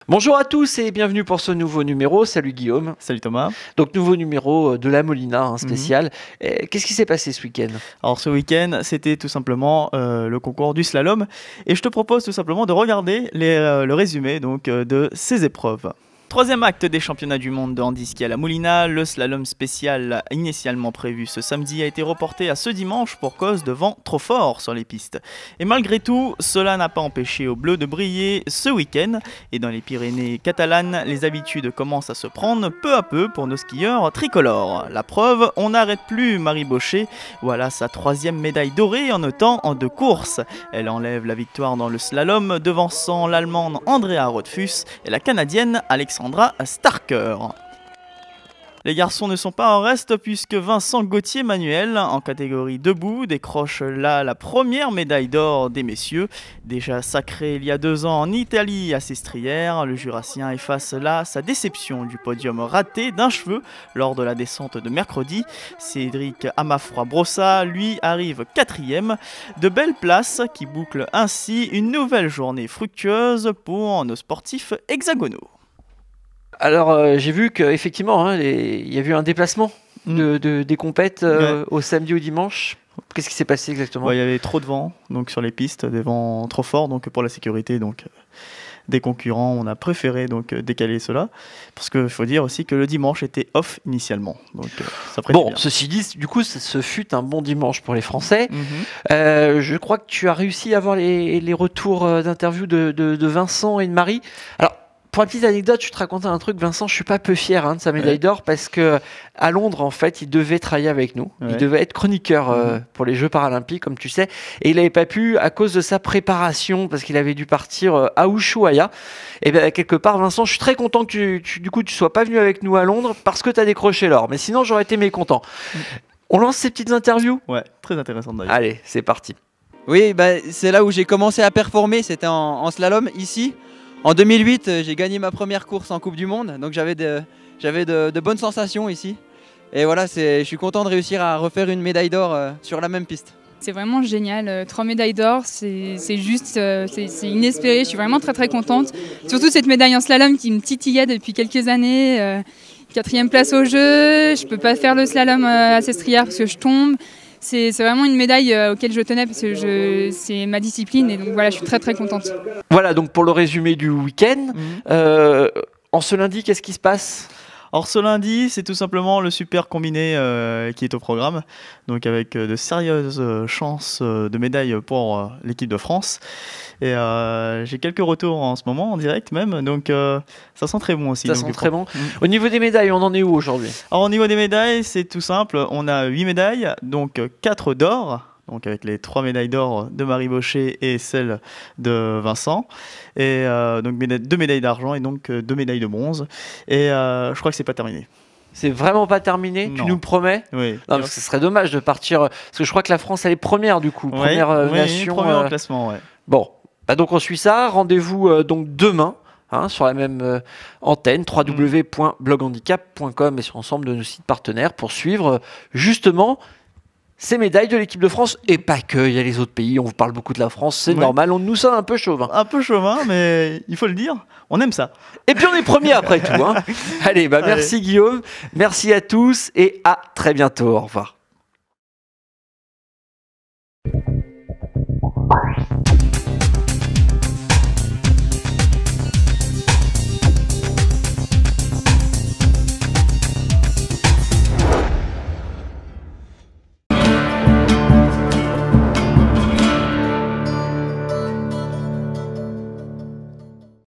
Bonjour à tous et bienvenue pour ce nouveau numéro. Salut Guillaume. Salut Thomas. Donc nouveau numéro de la Molina, spécial. Qu'est-ce qui s'est passé ce week-end? Alors ce week-end, c'était tout simplement le concours du slalom. Et je te propose tout simplement de regarder le résumé de ces épreuves. Troisième acte des championnats du monde de handi-ski à la Molina, le slalom spécial initialement prévu ce samedi a été reporté à ce dimanche pour cause de vent trop fort sur les pistes. Et malgré tout, cela n'a pas empêché aux Bleus de briller ce week-end. Et dans les Pyrénées catalanes, les habitudes commencent à se prendre peu à peu pour nos skieurs tricolores. La preuve, on n'arrête plus Marie Bochet. Voilà sa troisième médaille dorée en autant en 2 courses. Elle enlève la victoire dans le slalom, devançant l'Allemande Andrea Rothfuss et la Canadienne Alexandra Starker. Les garçons ne sont pas en reste puisque Vincent Gauthier-Manuel, en catégorie debout, décroche là la première médaille d'or des messieurs. Déjà sacré il y a 2 ans en Italie à Sestrières, le Jurassien efface là sa déception du podium raté d'un cheveu lors de la descente de mercredi. Cédric Amafroy-Brossa, lui, arrive 4e. De belles places qui bouclent ainsi une nouvelle journée fructueuse pour nos sportifs hexagonaux. Alors j'ai vu qu'effectivement, il y a eu un déplacement des compètes au samedi ou dimanche. Qu'est-ce qui s'est passé exactement? Il y avait trop de vent donc, sur les pistes, des vents trop forts donc, pour la sécurité des concurrents. On a préféré décaler cela parce qu'il faut dire aussi que le dimanche était off initialement. Donc, ça bon, bien. Ceci dit, du coup, ce fut un bon dimanche pour les Français. Je crois que tu as réussi à avoir les retours d'interview de Vincent et de Marie. Alors, pour une petite anecdote, je te racontais un truc, Vincent, je suis pas peu fier de sa médaille d'or parce que à Londres, en fait, il devait travailler avec nous. Il devait être chroniqueur pour les Jeux Paralympiques, comme tu sais, et il n'avait pas pu à cause de sa préparation parce qu'il avait dû partir à Ushuaia. Et bien quelque part, Vincent, je suis très content que tu sois pas venu avec nous à Londres parce que tu as décroché l'or. Mais sinon, j'aurais été mécontent. On lance ces petites interviews? Ouais, très intéressant d'ailleurs. Allez, c'est parti. Oui, c'est là où j'ai commencé à performer, c'était en slalom ici. En 2008, j'ai gagné ma première course en Coupe du Monde, donc j'avais de bonnes sensations ici. Et voilà, je suis content de réussir à refaire une médaille d'or sur la même piste. C'est vraiment génial, 3 médailles d'or, c'est inespéré, je suis vraiment très contente. Surtout cette médaille en slalom qui me titillait depuis quelques années. 4e place au jeu, je ne peux pas faire le slalom à Sestrières parce que je tombe. C'est vraiment une médaille auquel je tenais parce que c'est ma discipline et donc voilà, je suis très contente. Voilà donc pour le résumé du week-end. En ce lundi, qu'est-ce qui se passe? Alors ce lundi, c'est tout simplement le super combiné qui est au programme, donc avec de sérieuses chances de médailles pour l'équipe de France. Et j'ai quelques retours en ce moment, en direct même, donc ça sent très bon aussi. Ça sent très bon. Au niveau des médailles, on en est où aujourd'hui? Alors au niveau des médailles, c'est tout simple, on a 8 médailles, donc 4 d'or. Donc avec les 3 médailles d'or de Marie Bochet et celle de Vincent. Et donc 2 médailles d'argent et donc 2 médailles de bronze. Et je crois que c'est pas terminé. C'est vraiment pas terminé? Tu nous promets? Oui. Non, parce que ce serait dommage de partir. Parce que je crois que la France, elle est première du coup. Première nation. Première au classement, ouais. Bon, donc on suit ça. Rendez-vous donc demain. Sur la même antenne, www.bloghandicap.com et sur l'ensemble de nos sites partenaires pour suivre justement ces médailles de l'équipe de France, et pas que, il y a les autres pays, on vous parle beaucoup de la France, c'est normal, nous sommes un peu chauvins. Un peu chauvins, mais il faut le dire, on aime ça. Et puis on est premiers après tout. Allez, merci Guillaume, merci à tous et à très bientôt, au revoir.